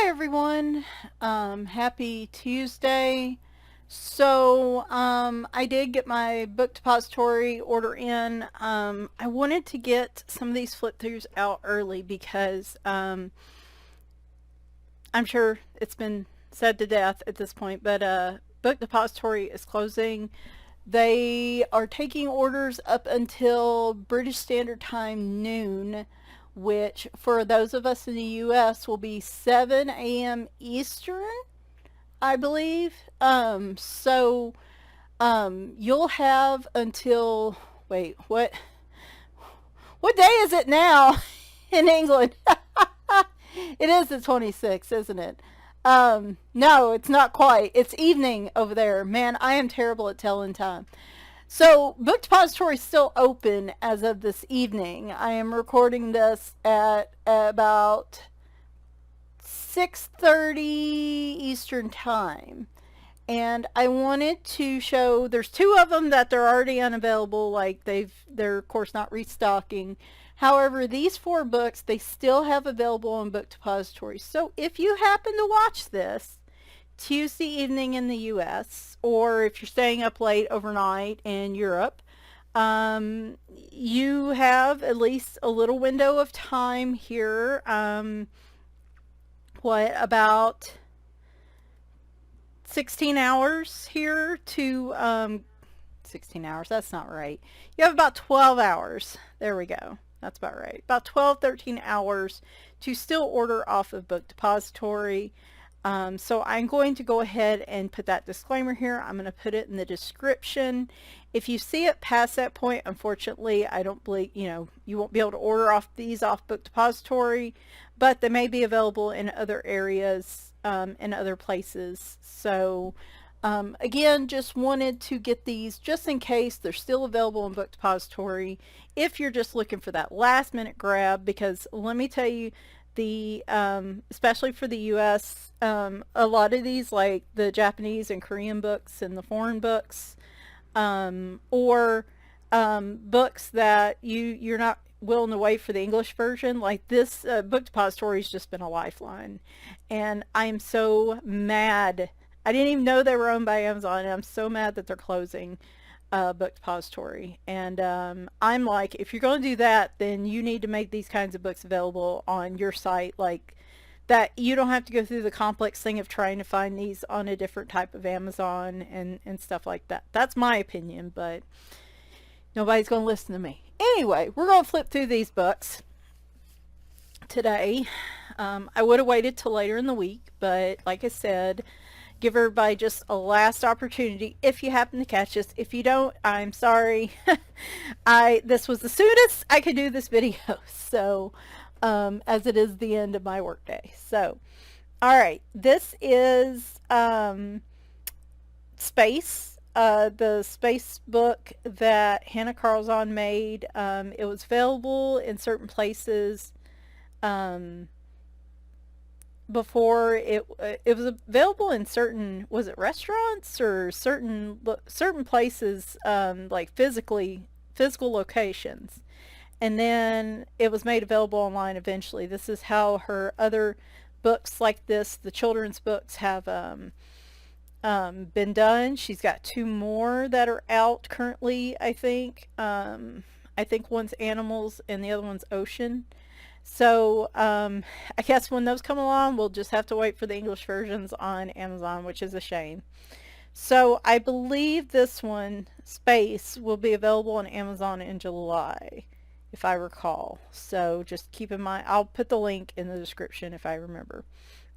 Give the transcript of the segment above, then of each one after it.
Hi everyone. Happy Tuesday. So I did get my book depository order in. I wanted to get some of these flip throughs out early because I'm sure it's been said to death at this point, but book depository is closing. They are taking orders up until British Standard Time noon, which for those of us in the US will be 7 a.m. Eastern, I believe. You'll have until, wait, what day is it now in England? It is the 26th, isn't it? No, it's not quite. It's evening over there. Man, I am terrible at telling time. So, Book Depository is still open as of this evening. I am recording this at about 6:30 Eastern Time. And I wanted to show there's two of them that they're already unavailable, like they're of course not restocking. However, these four books they still have available on Book Depository. So if you happen to watch this Tuesday evening in the US, or if you're staying up late overnight in Europe, you have at least a little window of time here. About 16 hours here to 16 hours, that's not right. You have about 12 hours. There we go. That's about right. About 12, 13 hours to still order off of Book Depository. So I'm going to go ahead and put that disclaimer here. I'm going to put it in the description. If you see it past that point, unfortunately, I don't believe, you won't be able to order these off Book Depository, but they may be available in other areas, in other places. So again, just wanted to get these just in case they're still available in Book Depository. If you're just looking for that last minute grab, because let me tell you, especially for the US, a lot of these, like the Japanese and Korean books and the foreign books, or books that you're not willing to wait for the English version, like this Book Depository has just been a lifeline. And I'm so mad. I didn't even know they were owned by Amazon, and I'm so mad that they're closing Book Depository. And I'm like, if you're going to do that, then you need to make these kinds of books available on your site, like that you don't have to go through the complex thing of trying to find these on a different type of Amazon and stuff like that. That's my opinion, but nobody's going to listen to me. Anyway, we're going to flip through these books today. I would have waited till later in the week, but like I said, give everybody just a last opportunity if you happen to catch this. If you don't, I'm sorry. This was the soonest I could do this video, so as it is the end of my workday. So, all right, this is Space, the space book that Hanna Karlzon made. It was available in certain places. Before it was available in certain, was it restaurants or certain places, like physical locations, and then it was made available online eventually. This is how her other books like this, the children's books, have been done. She's got two more that are out currently, I think. I think one's animals and the other one's ocean. So I guess when those come along, we'll just have to wait for the English versions on Amazon, which is a shame. So I believe this one, Space, will be available on Amazon in July, if I recall. So just keep in mind, I'll put the link in the description if I remember.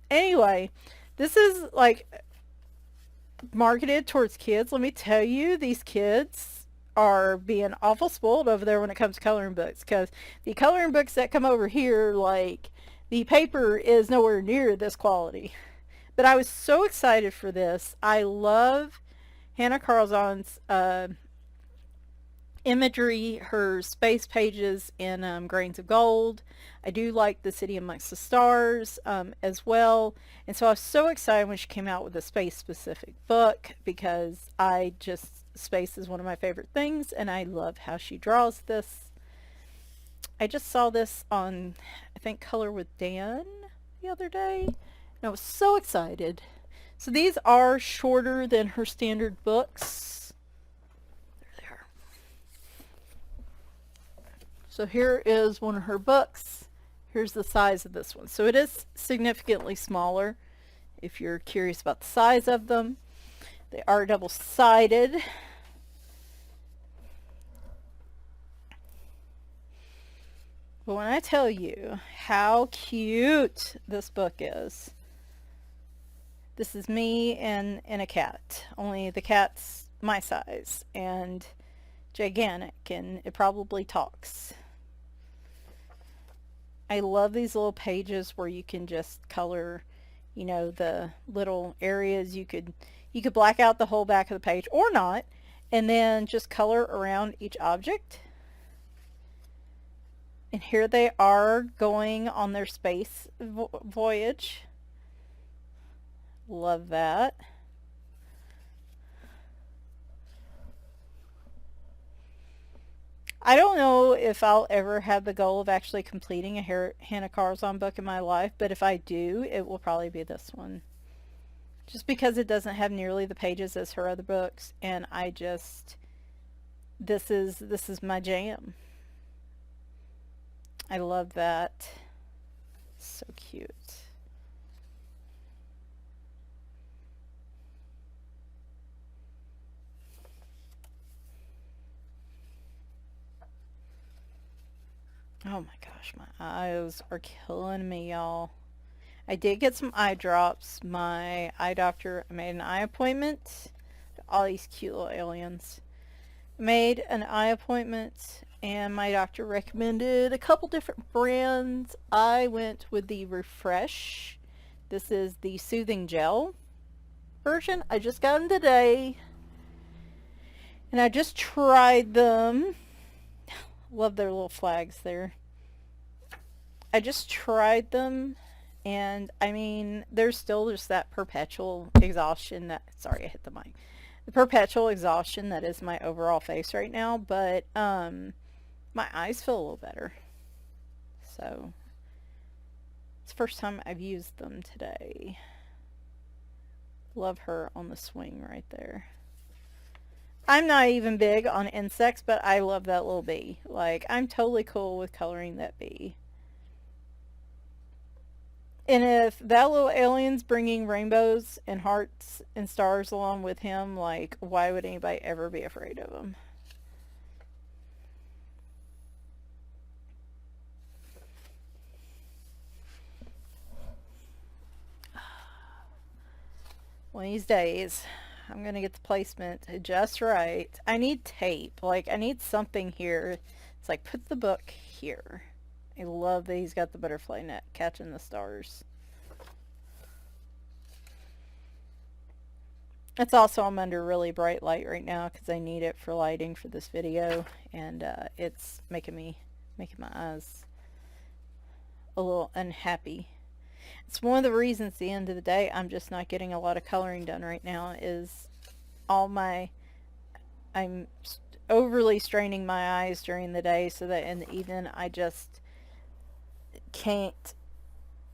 Anyway, this is like marketed towards kids. Let me tell you, these kids are being awful spoiled over there when it comes to coloring books, because the coloring books that come over here, like, the paper is nowhere near this quality. But I was so excited for this. I love Hanna Karlzon's imagery, her space pages in Grains of Gold. I do like The City Amongst the Stars as well. And so I was so excited when she came out with a space specific book, because space is one of my favorite things, and I love how she draws this. I just saw this on, I think, Color with Dan the other day, And I was so excited. So these are shorter than her standard books. There they are. So here is one of her books. Here's the size of this one. So it is significantly smaller if you're curious about the size of them. They are double-sided. But when I tell you how cute this book is, this is me and a cat. Only the cat's my size and gigantic, and it probably talks. I love these little pages where you can just color, you know, the little areas. You could black out the whole back of the page or not, and then just color around each object. And here they are going on their space voyage. Love that. I don't know if I'll ever have the goal of actually completing a Hanna Karlzon book in my life, but if I do, it will probably be this one. Just because it doesn't have nearly the pages as her other books, and I just, this is my jam. I love that. So cute. Oh my gosh, my eyes are killing me, y'all. I did get some eye drops. My eye doctor made an eye appointment. All these cute little aliens. Made an eye appointment, and my doctor recommended a couple different brands. I went with the Refresh. This is the Soothing Gel version. I just got them today, and I just tried them. Love their little flags there. I just tried them, and I mean, there's still just that perpetual exhaustion that, sorry, I hit the mic. The perpetual exhaustion that is my overall face right now, but my eyes feel a little better. So it's the first time I've used them today. Love her on the swing right there. I'm not even big on insects, but I love that little bee. Like, I'm totally cool with coloring that bee. And if that little alien's bringing rainbows and hearts and stars along with him, like, why would anybody ever be afraid of him? One of these days, I'm going to get the placement just right. I need tape. Like, I need something here. It's like, put the book here. I love that he's got the butterfly net catching the stars. It's also, I'm under really bright light right now because I need it for lighting for this video, and it's making my eyes a little unhappy. It's one of the reasons at the end of the day I'm just not getting a lot of coloring done right now, is I'm overly straining my eyes during the day, so that in the evening I just can't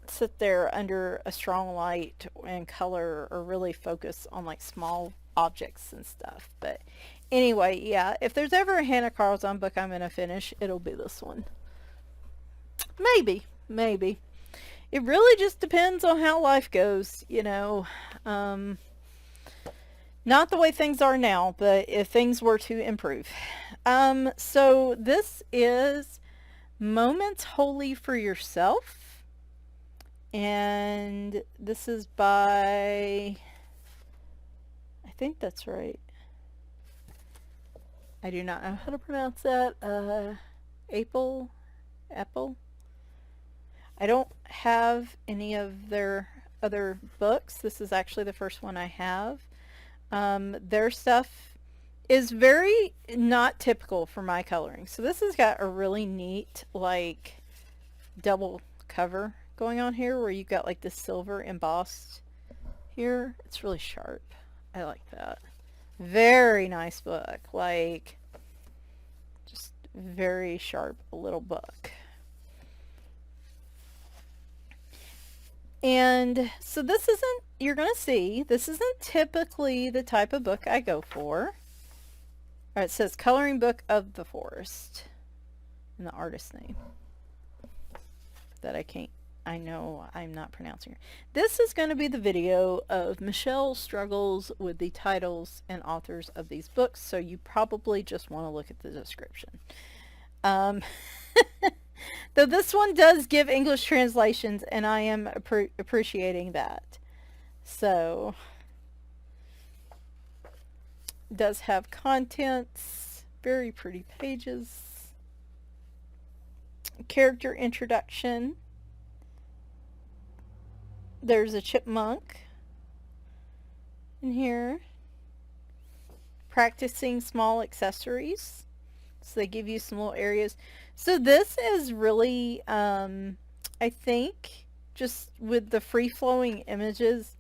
sit there under a strong light and color or really focus on like small objects and stuff. But anyway, yeah, if there's ever a Hanna Karlzon book I'm going to finish, it'll be this one. Maybe. It really just depends on how life goes, you know. Not the way things are now, but if things were to improve. So this is Moments Wholly for Yourself. And this is by, I think that's right. I do not know how to pronounce that. Aeppol. I don't have any of their other books. This is actually the first one I have. Their stuff is very not typical for my coloring. So this has got a really neat, like, double cover going on here, where you've got like this silver embossed here. It's really sharp. I like that. Very nice book. Like, just very sharp little book. And so this isn't, you're going to see, this isn't typically the type of book I go for. All right, it says Coloring Book of the Forest. And the artist's name. That I know I'm not pronouncing it. This is going to be the video of Michelle's struggles with the titles and authors of these books, so you probably just want to look at the description. Though this one does give English translations, and I am appreciating that. So, it does have contents, very pretty pages, character introduction. There's a chipmunk in here, practicing small accessories. So they give you some little areas. So this is really, I think, just with the free-flowing images,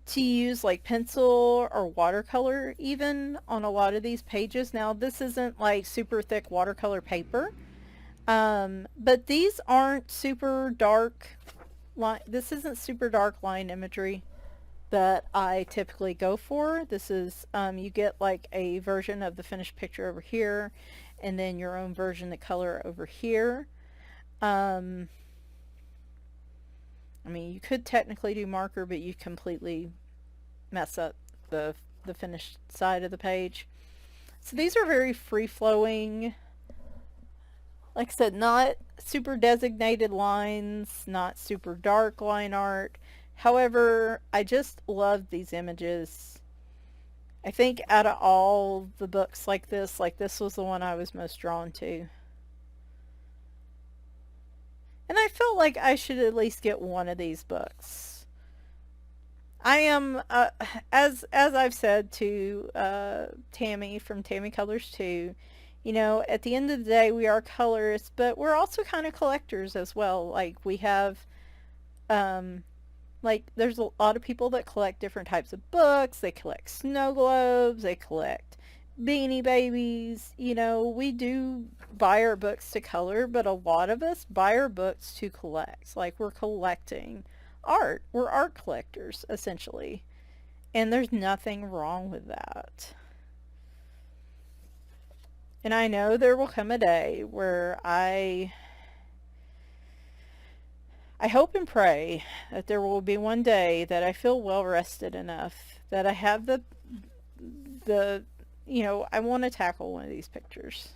to use like pencil or watercolor even on a lot of these pages. Now this isn't like super thick watercolor paper, but these aren't super dark line. This isn't super dark line imagery that I typically go for. This is, you get like a version of the finished picture over here, and then your own version, the color over here. I mean, you could technically do marker, but you completely mess up the finished side of the page. So these are very free-flowing. Like I said, not super designated lines, not super dark line art. However, I just love these images. I think out of all the books like this was the one I was most drawn to. And I felt like I should at least get one of these books. I am, as I've said to Tammy from Tammy Colors 2, you know, at the end of the day, we are colorists, but we're also kind of collectors as well. Like, we have, like, there's a lot of people that collect different types of books. They collect snow globes. They collect Beanie Babies. You know, we do buy our books to color, but a lot of us buy our books to collect. Like, we're collecting art. We're art collectors, essentially. And there's nothing wrong with that. And I know there will come a day where I hope and pray that there will be one day that I feel well rested enough that I have the you know, I want to tackle one of these pictures.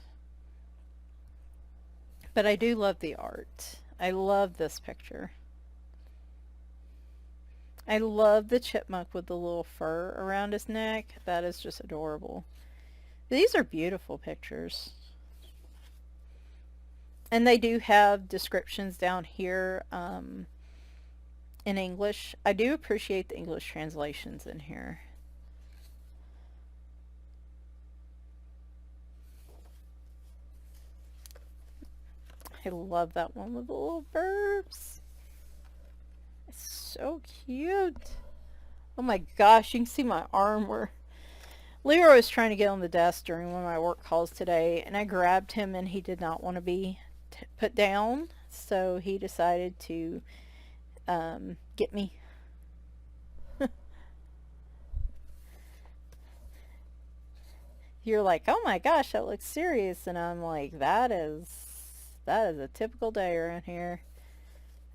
But I do love the art. I love this picture. I love the chipmunk with the little fur around his neck. That is just adorable. These are beautiful pictures. And they do have descriptions down here in English. I do appreciate the English translations in here. I love that one with the little birds. It's so cute. Oh my gosh, you can see my arm where Leroy was trying to get on the desk during one of my work calls today, and I grabbed him and he did not want to be put down, so he decided to get me. You're like, oh my gosh, that looks serious, and I'm like, that is a typical day around here.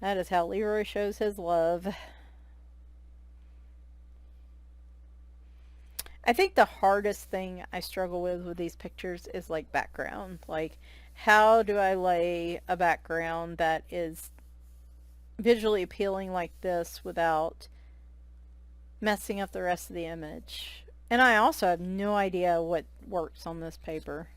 That is how Leroy shows his love. I think the hardest thing I struggle with these pictures is like background. Like, how do I lay a background that is visually appealing like this without messing up the rest of the image? And I also have no idea what works on this paper.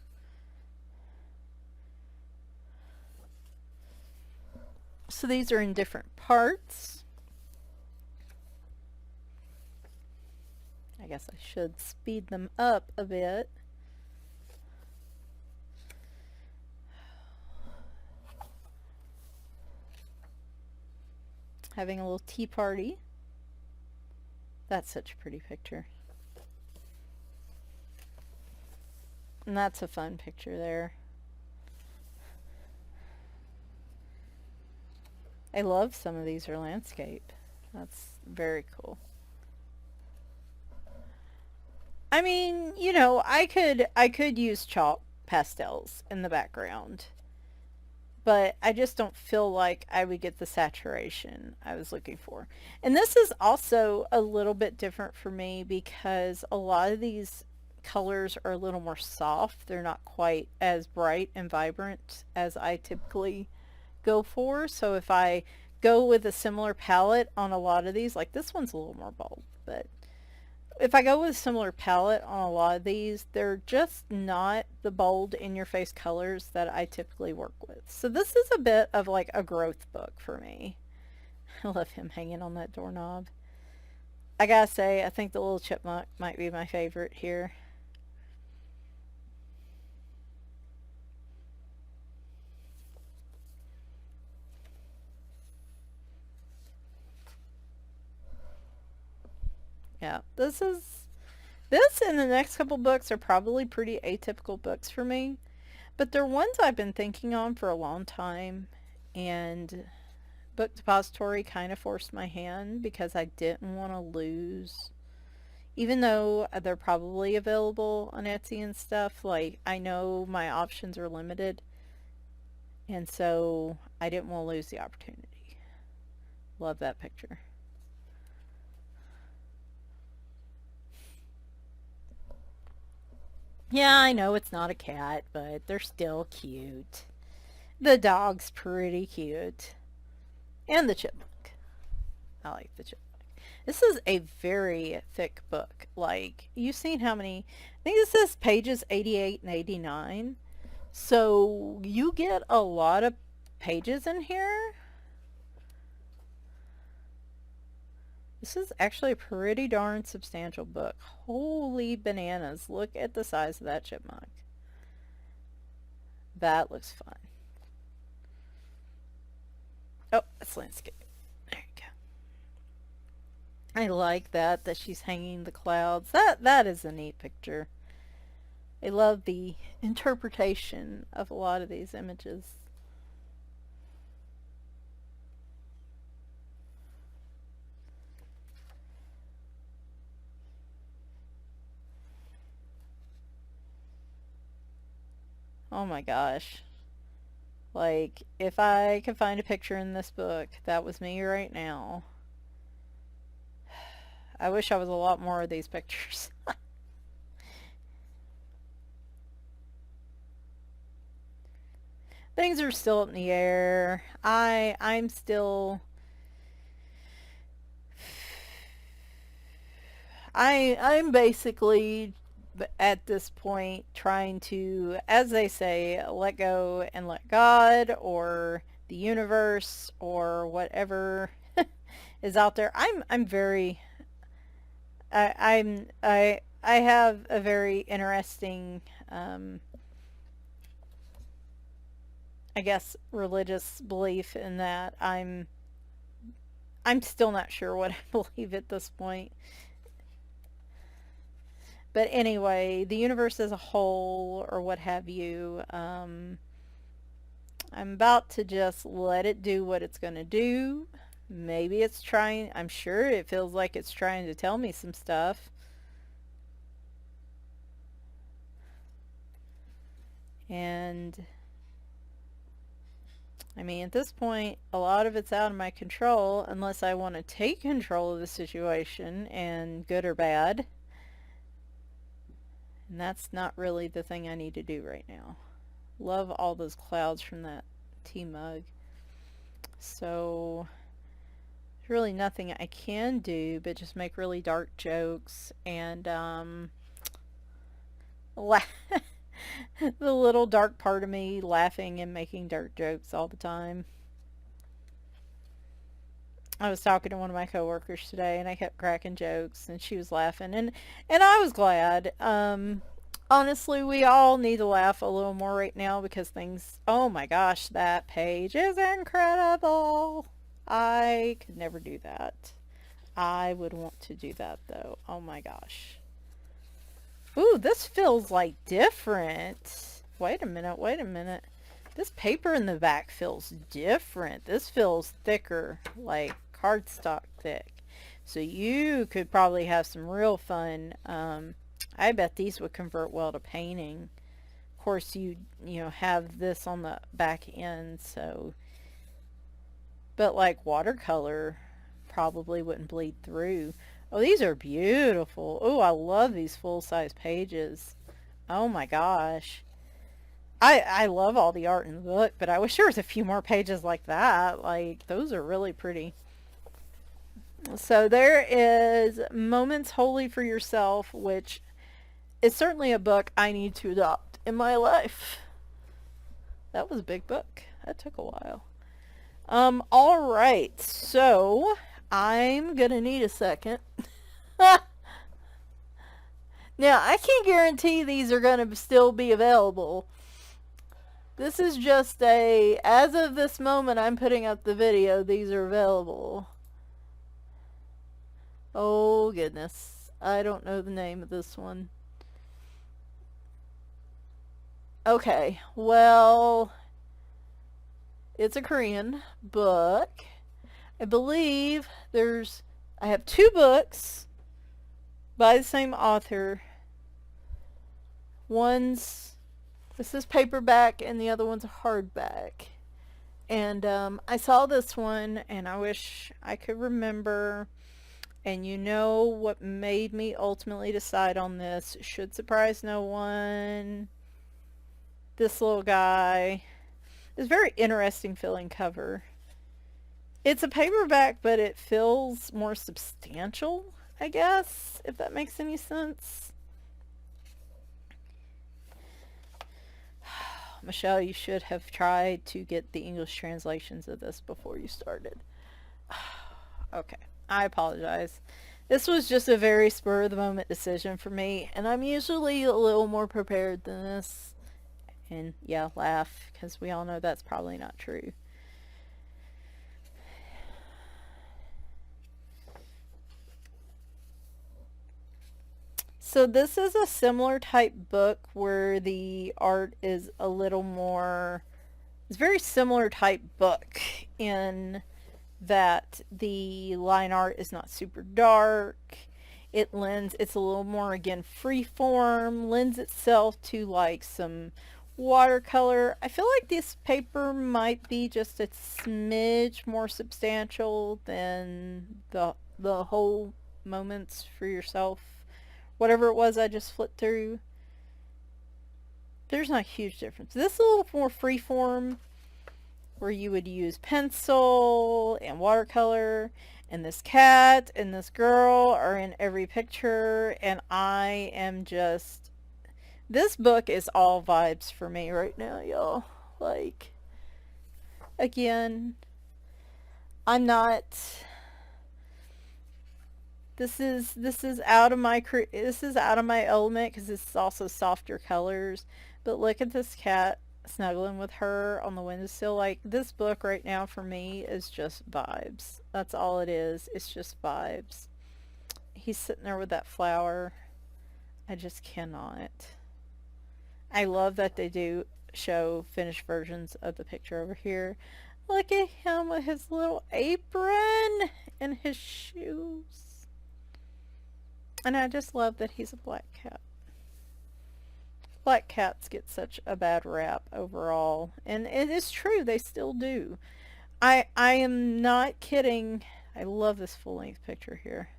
So these are in different parts. I guess I should speed them up a bit. Having a little tea party. That's such a pretty picture. And that's a fun picture there. I love some of these are landscape. That's very cool. I mean, you know, I could use chalk pastels in the background, but I just don't feel like I would get the saturation I was looking for. And this is also a little bit different for me because a lot of these colors are a little more soft. They're not quite as bright and vibrant as I typically go for. So if I go with a similar palette on a lot of these, like this one's a little more bold, but if I go with a similar palette on a lot of these, they're just not the bold in-your-face colors that I typically work with. So this is a bit of like a growth book for me. I love him hanging on that doorknob. I gotta say, I think the little chipmunk might be my favorite here. Yeah, this and the next couple books are probably pretty atypical books for me, but they're ones I've been thinking on for a long time, and Book Depository kind of forced my hand because I didn't want to lose, even though they're probably available on Etsy and stuff, like I know my options are limited, and so I didn't want to lose the opportunity. Love that picture. Yeah, I know it's not a cat, but they're still cute. The dog's pretty cute. And the chipmunk. I like the chipmunk. This is a very thick book. Like, you've seen how many, I think this is pages 88 and 89. So you get a lot of pages in here. This is actually a pretty darn substantial book. Holy bananas. Look at the size of that chipmunk. That looks fun. Oh, that's landscape. There you go. I like that she's hanging the clouds. That is a neat picture. I love the interpretation of a lot of these images. Oh my gosh. Like, if I could find a picture in this book, that was me right now. I wish I was a lot more of these pictures. Things are still up in the air. I'm still I'm basically at this point trying to, as they say, let go and let God or the universe or whatever is out there. I'm very I have a very interesting I guess religious belief in that I'm still not sure what I believe at this point. But anyway, the universe as a whole, or what have you, I'm about to just let it do what it's going to do. Maybe it's trying, I'm sure it feels like it's trying to tell me some stuff. And I mean, at this point, a lot of it's out of my control unless I want to take control of the situation, and good or bad. And that's not really the thing I need to do right now. Love all those clouds from that tea mug. So there's really nothing I can do but just make really dark jokes and the little dark part of me laughing and making dark jokes all the time. I was talking to one of my coworkers today, and I kept cracking jokes, and she was laughing, and I was glad. Honestly, we all need to laugh a little more right now because things. Oh my gosh, that page is incredible. I could never do that. I would want to do that though. Oh my gosh. Ooh, this feels like different. Wait a minute. Wait a minute. This paper in the back feels different. This feels thicker, like cardstock thick. So you could probably have some real fun. I bet these would convert well to painting. Of course, you have this on the back end, so. But like watercolor probably wouldn't bleed through. Oh, these are beautiful. Oh, I love these full-size pages. Oh my gosh. I love all the art in the book, but I wish there was a few more pages like that. Like, those are really pretty. So there is Moments Wholly for Yourself, which is certainly a book I need to adopt in my life. That was a big book. That took a while. All right. So I'm going to need a second. Now, I can't guarantee these are going to still be available. This is just as of this moment I'm putting up the video, these are available. Oh, goodness. I don't know the name of this one. Okay, well, it's a Korean book. I believe I have 2 books by the same author. This is paperback and the other one's a hardback. And I saw this one and I wish I could remember. And you know what made me ultimately decide on this? Should surprise no one. This little guy. It's a very interesting feeling cover. It's a paperback, but it feels more substantial, I guess, if that makes any sense. Michelle, you should have tried to get the English translations of this before you started. Okay, I apologize. This was just a very spur-of-the-moment decision for me, and I'm usually a little more prepared than this. And yeah, laugh, because we all know that's probably not true. So this is a similar type book where the art is a little more, it's a very similar type book in that the line art is not super dark. It's a little more, again, freeform, lends itself to like some watercolor. I feel like this paper might be just a smidge more substantial than the whole Moments for Yourself, whatever it was I just flipped through. There's not a huge difference. This is a little more freeform, where you would use pencil and watercolor, and this cat and this girl are in every picture, and I am just, this book is all vibes for me right now, y'all. Like, again, I'm not, this is out of my element, because this is also softer colors. But look at this cat snuggling with her on the windowsill. Like, this book right now for me is just vibes. That's all it is. It's just vibes. He's sitting there with that flower. I just cannot. I love that they do show finished versions of the picture over here. Look at him with his little apron and his shoes. And I just love that he's a black cat. Black cats get such a bad rap overall, and it is true, they still do. I am not kidding. I love this full-length picture here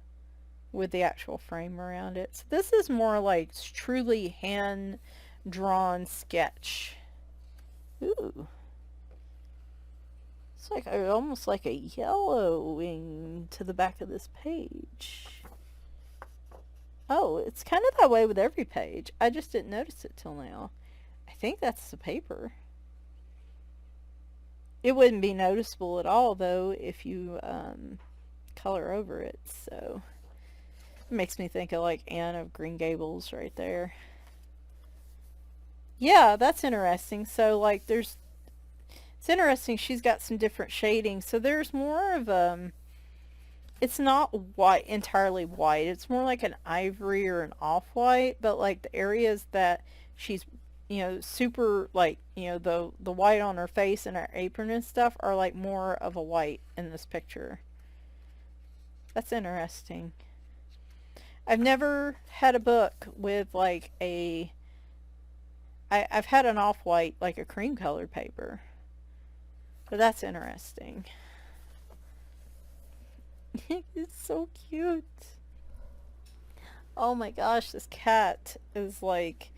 with the actual frame around it. So this is more like truly hand-drawn sketch. Ooh. It's like almost like a yellowing to the back of this page. Oh, it's kind of that way with every page. I just didn't notice it till now. I think that's the paper. It wouldn't be noticeable at all, though, if you color over it. So it makes me think of like Anne of Green Gables right there. Yeah, that's interesting. So like it's interesting. She's got some different shadings. So there's more of it's not white, entirely white. It's more like an ivory or an off-white, but like the areas that she's super, like, the white on her face and her apron and stuff are like more of a white in this picture. That's interesting. I've never had a book with like I've had an off-white, like a cream colored paper. But that's interesting. It's so cute. Oh my gosh, this cat is like,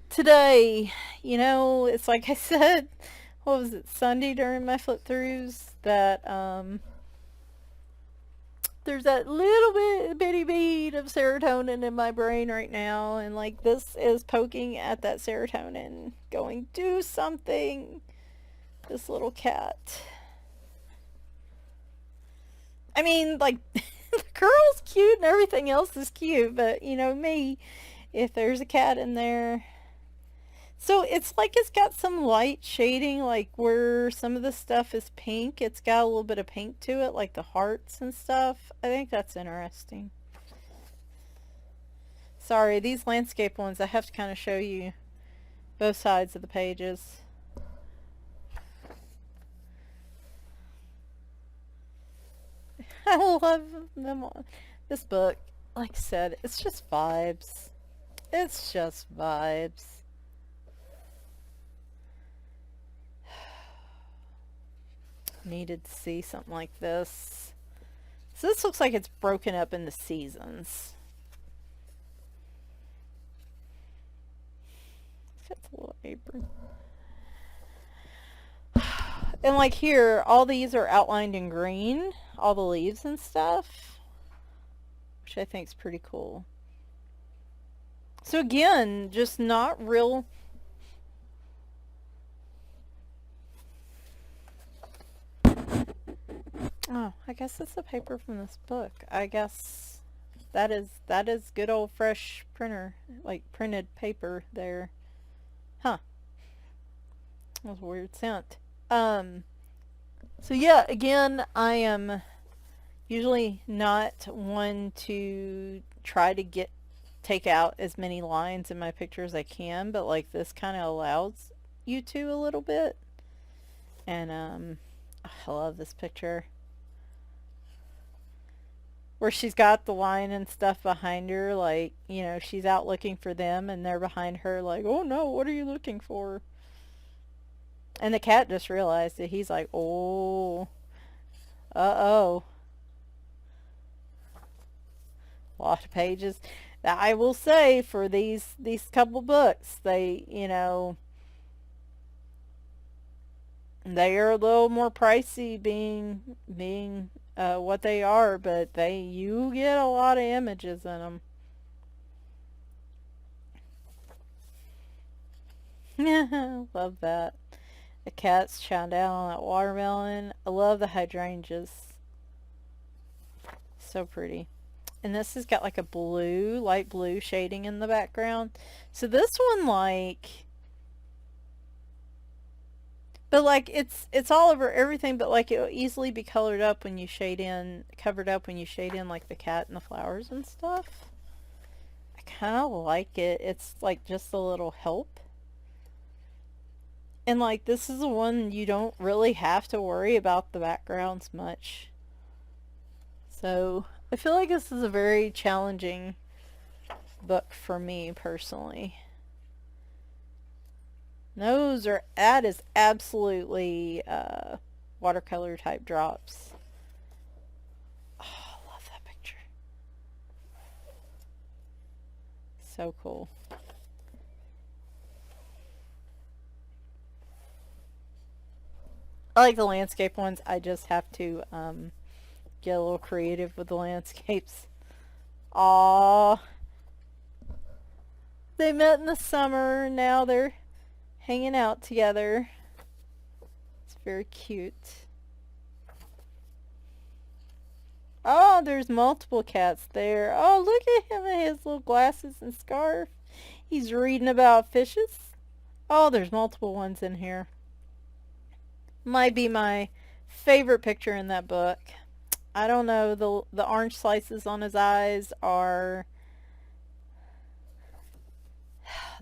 today, it's like I said, what was it, Sunday during my flip throughs, that there's that little bitty bead of serotonin in my brain right now, and like this is poking at that serotonin, going, do something. This little cat. I mean, like, the girl's cute and everything else is cute, but me, if there's a cat in there. So it's like it's got some light shading, like where some of the stuff is pink. It's got a little bit of pink to it, like the hearts and stuff. I think that's interesting. Sorry, these landscape ones, I have to kind of show you both sides of the pages. I love them all. This book, like I said, it's just vibes. It's just vibes. Needed to see something like this. So this looks like it's broken up into seasons. Got the little apron. And like here, all these are outlined in green, all the leaves and stuff, which I think is pretty cool. So again, just not real. Oh, I guess that's the paper from this book. I guess that is good old fresh printer, like printed paper there. Huh. That was a weird scent. So yeah, again, I am usually not one to try to take out as many lines in my picture as I can, but like this kind of allows you to a little bit. And I love this picture where she's got the line and stuff behind her, like, she's out looking for them and they're behind her like, oh no, what are you looking for? And the cat just realized it. He's like, oh, uh-oh. A lot of pages. I will say, for these couple books, they, they are a little more pricey being what they are, but you get a lot of images in them. Love that. The cat's chowing down on that watermelon. I love the hydrangeas. So pretty. And this has got like a blue, light blue shading in the background. So this one, like, but like it's all over everything, but like it will easily be covered up when you shade in like the cat and the flowers and stuff. I kind of like it. It's like just a little help. And like this is the one you don't really have to worry about the backgrounds much. So I feel like this is a very challenging book for me personally. That is absolutely watercolor type drops. Oh, I love that picture. So cool. I like the landscape ones. I just have to get a little creative with the landscapes. Aww. They met in the summer. Now they're hanging out together. It's very cute. Oh, there's multiple cats there. Oh, look at him in his little glasses and scarf. He's reading about fishes. Oh, there's multiple ones in here. Might be my favorite picture in that book. I don't know, the orange slices on his eyes are...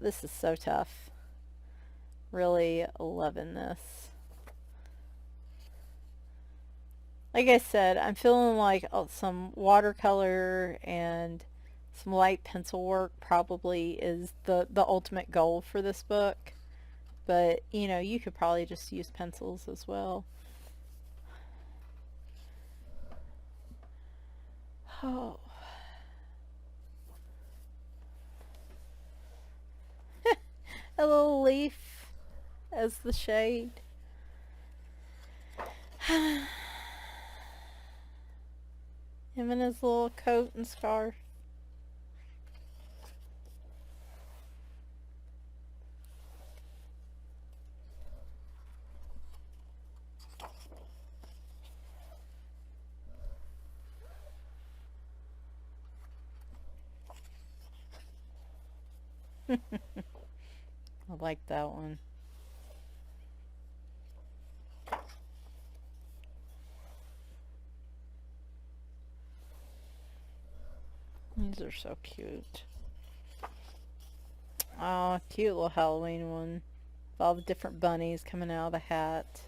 This is so tough. Really loving this. Like I said, I'm feeling like some watercolor and some light pencil work probably is the ultimate goal for this book. But, you know, you could probably just use pencils as well. Oh. A little leaf as the shade. Him in his little coat and scarf. I like that one. These are so cute. Oh, cute little Halloween one. With all the different bunnies coming out of the hat.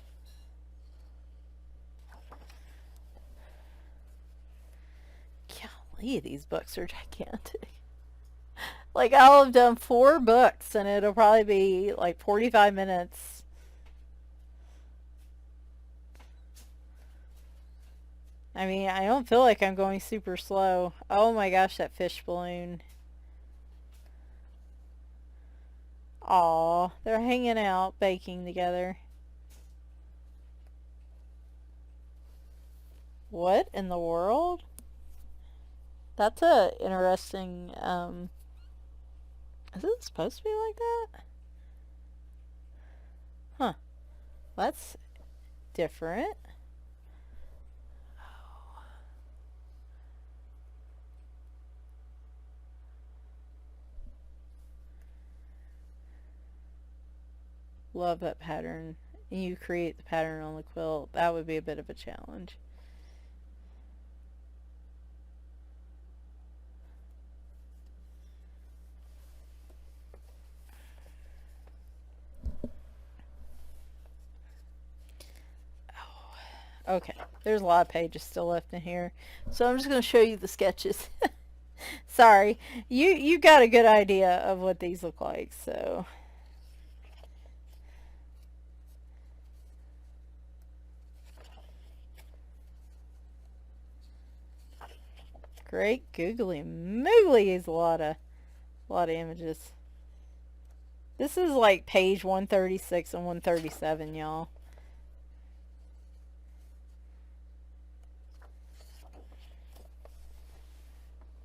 Golly, these books are gigantic. Like, I'll have done 4 books and it'll probably be like 45 minutes. I mean, I don't feel like I'm going super slow. Oh my gosh, that fish balloon. Aw, they're hanging out, baking together. What in the world? That's a interesting, is it supposed to be like that? Huh. That's different. Love that pattern. And you create the pattern on the quilt. That would be a bit of a challenge. Okay, there's a lot of pages still left in here, so I'm just going to show you the sketches. Sorry, you got a good idea of what these look like, so. Great googly moogly is a lot of images. This is like page 136 and 137, y'all.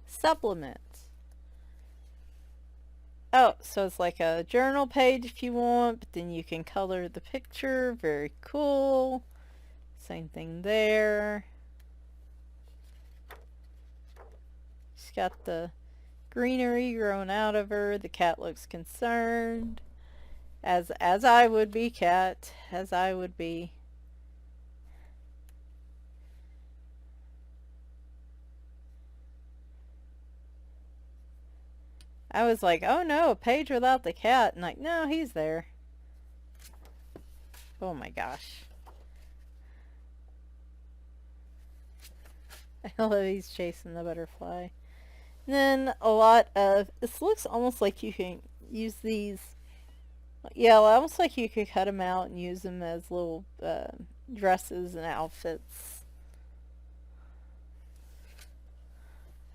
Supplements. Oh, so it's like a journal page if you want, but then you can color the picture. Very cool. Same thing there. She's got the greenery growing out of her. The cat looks concerned. As I would be, cat. As I would be. I was like, oh no, a page without the cat. And like, no, he's there. Oh my gosh. I love he's chasing the butterfly. And then a lot of, this looks almost like you can use these, yeah, almost like you could cut them out and use them as little dresses and outfits.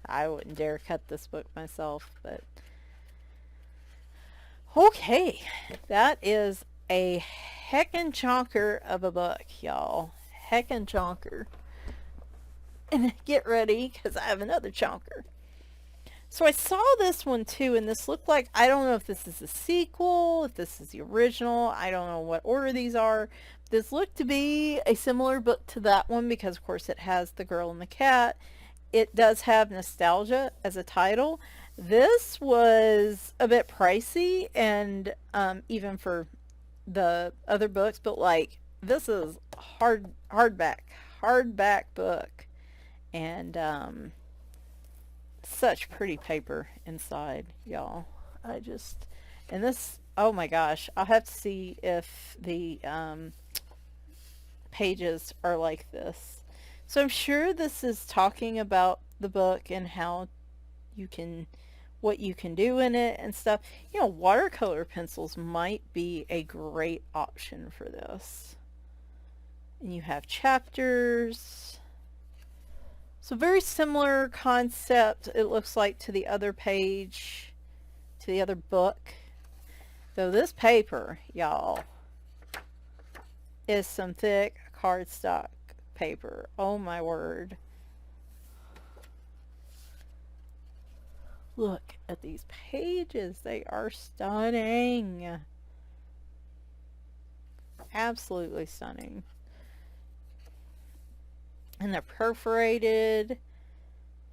I wouldn't dare cut this book myself, but okay, that is a heckin' chonker of a book, y'all. Heckin' chonker. And get ready, because I have another chonker. So I saw this one too, and this looked like, I don't know if this is a sequel, if this is the original, I don't know what order these are. This looked to be a similar book to that one because of course it has the girl and the cat. It does have nostalgia as a title. This was a bit pricey, and even for the other books, but like this is hardback book, and such pretty paper inside, y'all. And this, oh my gosh, I'll have to see if the pages are like this. So I'm sure this is talking about the book and how you can, what you can do in it and stuff. You know, watercolor pencils might be a great option for this. And you have chapters. So very similar concept, it looks like, to the other page, to the other book. Though this paper, y'all, is some thick cardstock paper. Oh my word. Look at these pages. They are stunning. Absolutely stunning. And they're perforated.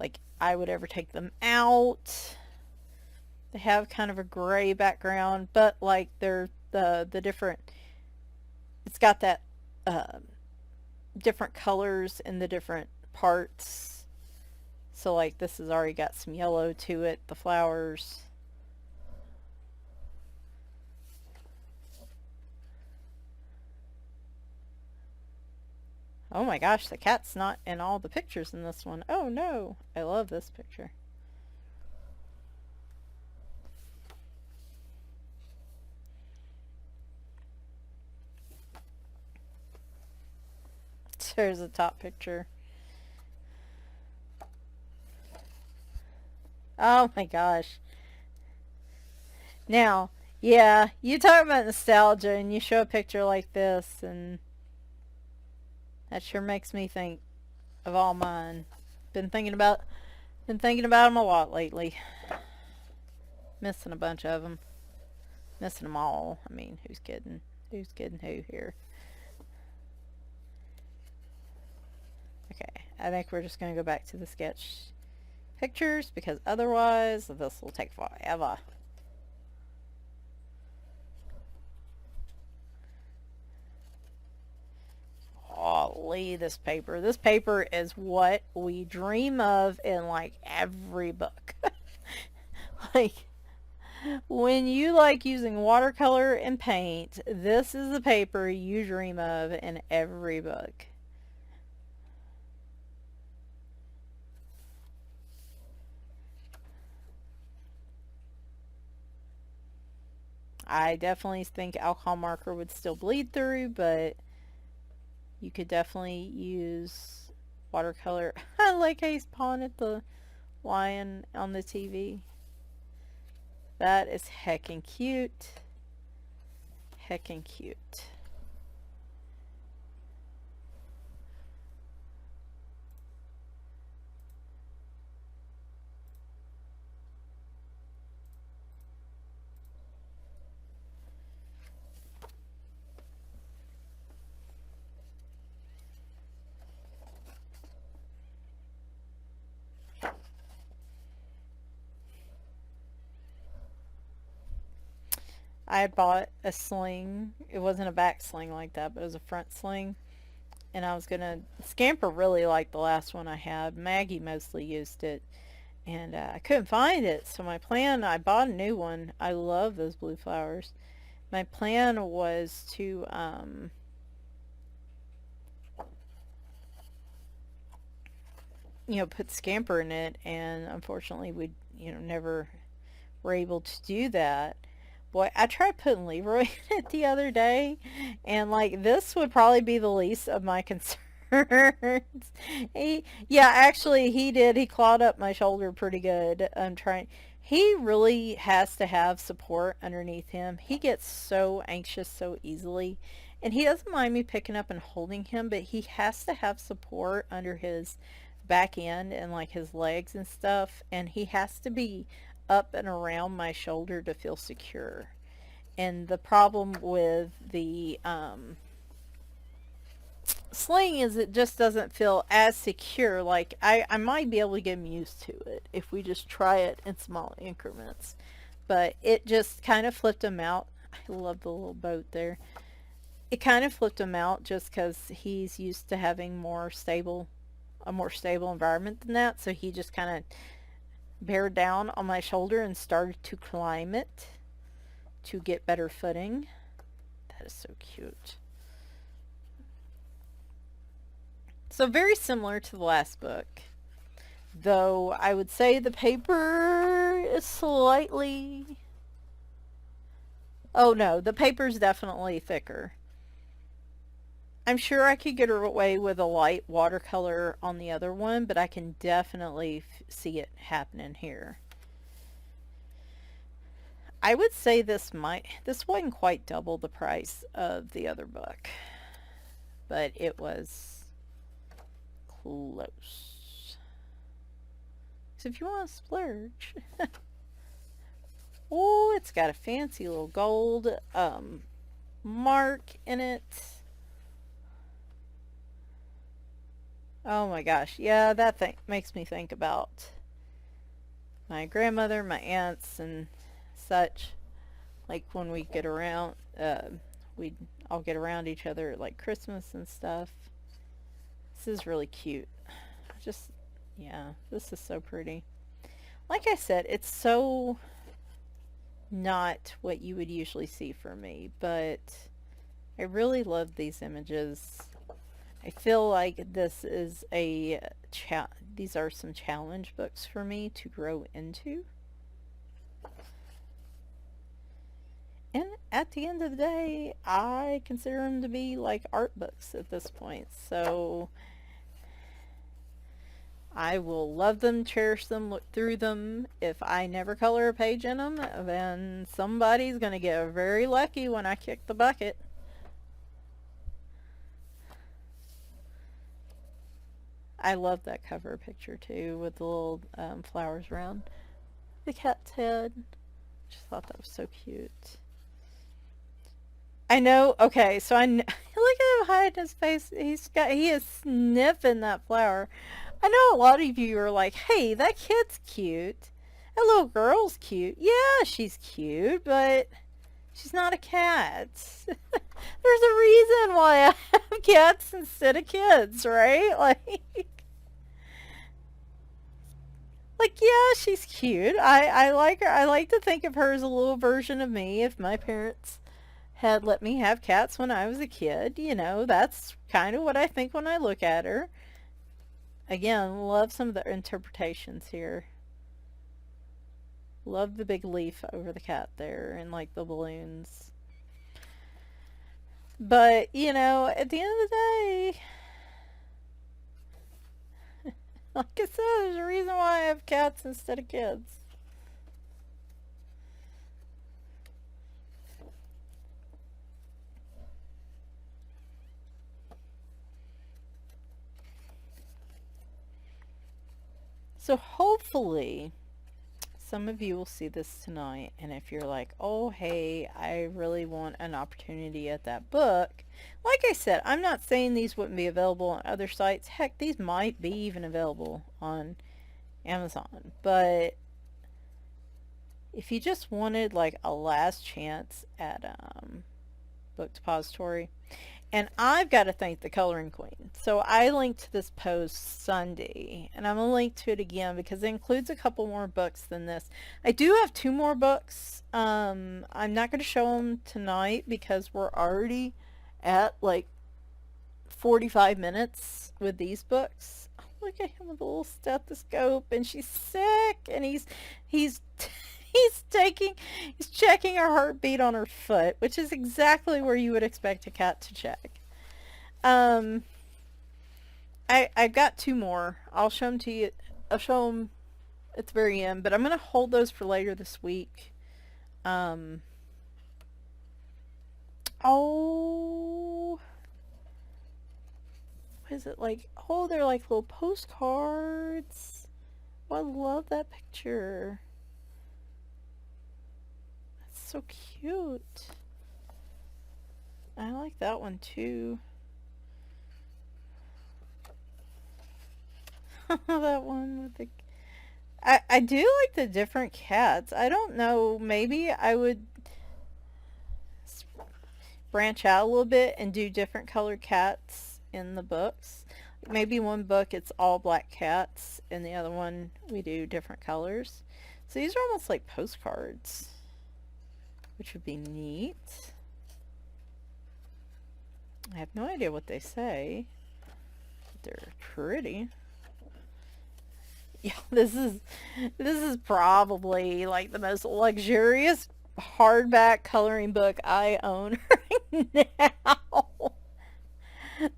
Like I would ever take them out. They have kind of a gray background, but like they're the different, it's got that different colors in the different parts. So like this has already got some yellow to it, the flowers. Oh my gosh, the cat's not in all the pictures in this one. Oh no, I love this picture. There's a top picture. Oh my gosh. Now, yeah, you talk about nostalgia and you show a picture like this and that sure makes me think of all mine. Been thinking about them a lot lately. Missing a bunch of them. Missing them all. I mean, who's kidding? Who's kidding who here? Okay, I think we're just going to go back to the sketch pictures because otherwise this will take forever. Golly, this paper. This paper is what we dream of in like every book. Like when you like using watercolor and paint, this is the paper you dream of in every book. I definitely think alcohol marker would still bleed through, but you could definitely use watercolor. I like how he's pawing at the lion on the TV. That is heckin' cute. Heckin' cute. I had bought a sling. It wasn't a back sling like that, but it was a front sling. And I was gonna, Scamper really liked the last one I had. Maggie mostly used it. And I couldn't find it. So my plan, I bought a new one. I love those blue flowers. My plan was to, put Scamper in it. And unfortunately we, never were able to do that. Boy, I tried putting Leroy in it the other day, and like this would probably be the least of my concerns. Yeah, actually, he did. He clawed up my shoulder pretty good. I'm trying. He really has to have support underneath him. He gets so anxious so easily, and he doesn't mind me picking up and holding him, but he has to have support under his back end and like his legs and stuff, and he has to be up and around my shoulder to feel secure. And the problem with the sling is it just doesn't feel as secure. Like I might be able to get him used to it if we just try it in small increments. But it just kind of flipped him out. I love the little boat there. It kind of flipped him out just because he's used to having a more stable environment than that. So he just kind of bear down on my shoulder and started to climb it. to get better footing. That is so cute. So very similar to the last book, though I would say the paper is slightly... Oh no, the paper's definitely thicker. I'm sure I could get away with a light watercolor on the other one, but I can definitely see it happening here. I would say this wasn't quite double the price of the other book, but it was close. So if you want to splurge. Oh, it's got a fancy little gold mark in it. Oh my gosh, yeah, that thing makes me think about my grandmother, my aunts, and such. Like when we get around, we'd all get around each other at like Christmas and stuff. This is really cute. Just, yeah, this is so pretty. Like I said, it's so not what you would usually see from me, but I really love these images. I feel like this is these are some challenge books for me to grow into. And at the end of the day, I consider them to be like art books at this point. So I will love them, cherish them, look through them. If I never color a page in them, then somebody's going to get very lucky when I kick the bucket. I love that cover picture too, with the little flowers around the cat's head. Just thought that was so cute. I know. Okay, so look at him hiding his face. He is sniffing that flower. I know a lot of you are like, "Hey, that kid's cute. That little girl's cute. Yeah, she's cute, but she's not a cat." There's a reason why I have cats instead of kids, right? Like, yeah, she's cute. I like her. I like to think of her as a little version of me. If my parents had let me have cats when I was a kid, you know, that's kind of what I think when I look at her. Again, love some of the interpretations here. Love the big leaf over the cat there and like the balloons. But, you know, at the end of the day, like I said, there's a reason why I have cats instead of kids. So hopefully some of you will see this tonight, and if you're like, oh hey, I really want an opportunity at that book, like I said, I'm not saying these wouldn't be available on other sites. Heck, these might be even available on Amazon. But if you just wanted like a last chance at Book Depository, and I've got to thank the Coloring Queen. So I linked to this post Sunday, and I'm going to link to it again because it includes a couple more books than this. I do have 2 more books. I'm not going to show them tonight because we're already at like 45 minutes with these books. Oh, look at him with a little stethoscope, and she's sick, and he's checking her heartbeat on her foot, which is exactly where you would expect a cat to check. I've got 2 more. I'll show them to you. I'll show them at the very end, but I'm going to hold those for later this week. Oh, what is it like? Oh, they're like little postcards. Oh, I love that picture. So cute. I like that one too. That one with the... I do like the different cats. I don't know, maybe I would branch out a little bit and do different colored cats in the books. Maybe one book it's all black cats, and the other one we do different colors. So these are almost like postcards. which would be neat. I have no idea what they say, but they're pretty. Yeah, this is probably like the most luxurious hardback coloring book I own right now.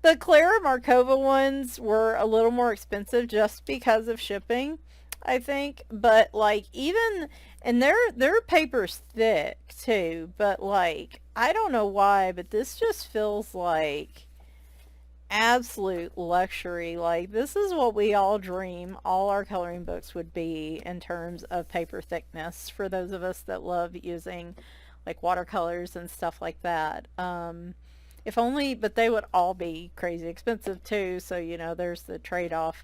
The Clara Markova ones were a little more expensive just because of shipping, I think, but like even, and their paper's thick too, but like I don't know why, but this just feels like absolute luxury. Like this is what we all dream all our coloring books would be in terms of paper thickness for those of us that love using like watercolors and stuff like that. If only, but they would all be crazy expensive too, so you know there's the trade-off.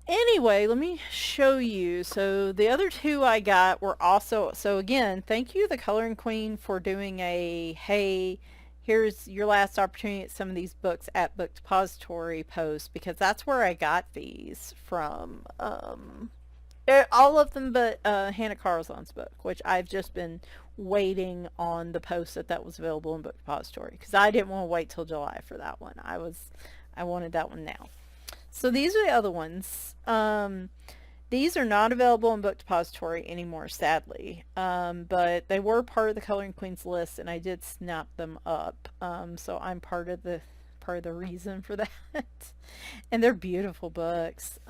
Anyway, let me show you. So the other two I got were also, so again, thank you the Coloring Queen for doing a, hey, here's your last opportunity at some of these books at Book Depository post, because that's where I got these from. All of them but Hanna Karlzon's book, which I've just been waiting on the post that was available in Book Depository, because I didn't want to wait till July for that one. I wanted that one now. So these are the other ones. These are not available in Book Depository anymore, sadly, but they were part of the Coloring Queen's list, and I did snap them up. So I'm part of the reason for that. And they're beautiful books.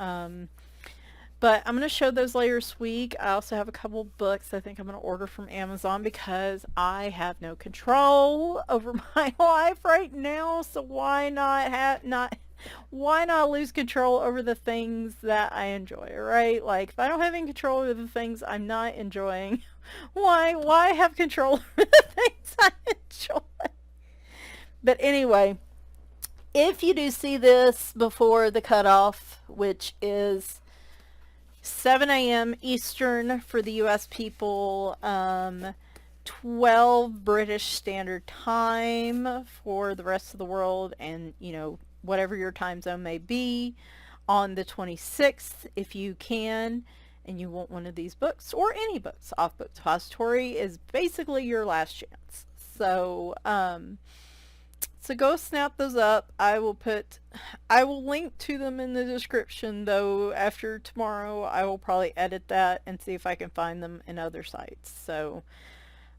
But I'm going to show those later this week. I also have a couple books I think I'm going to order from Amazon because I have no control over my life right now. So why not lose control over the things that I enjoy, right? Like if I don't have any control over the things I'm not enjoying, why have control over the things I enjoy? But anyway, if you do see this before the cutoff, which is 7 a.m. Eastern for the US people, 12 British Standard Time for the rest of the world, and you know, whatever your time zone may be, on the 26th, if you can, and you want one of these books, or any books off Book Depository, is basically your last chance. So, so go snap those up. I will link to them in the description, though after tomorrow I will probably edit that and see if I can find them in other sites. So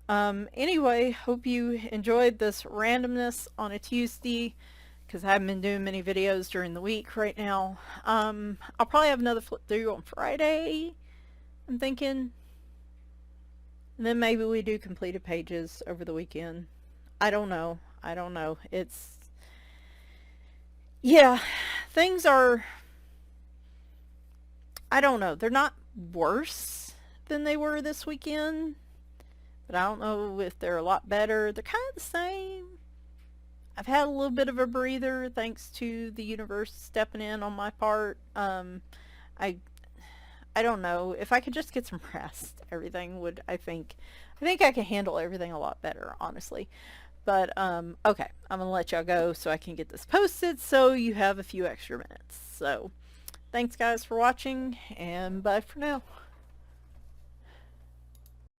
anyway, hope you enjoyed this randomness on a Tuesday, because I haven't been doing many videos during the week right now. I'll probably have another flip through on Friday, I'm thinking. And then maybe we do completed pages over the weekend. I don't know. It's, yeah, things are, I don't know. They're not worse than they were this weekend, but I don't know if they're a lot better. They're kind of the same. I've had a little bit of a breather thanks to the universe stepping in on my part. I don't know. If I could just get some rest, everything would, I think I can handle everything a lot better, honestly. But, okay, I'm going to let y'all go so I can get this posted so you have a few extra minutes. So, thanks guys for watching, and bye for now.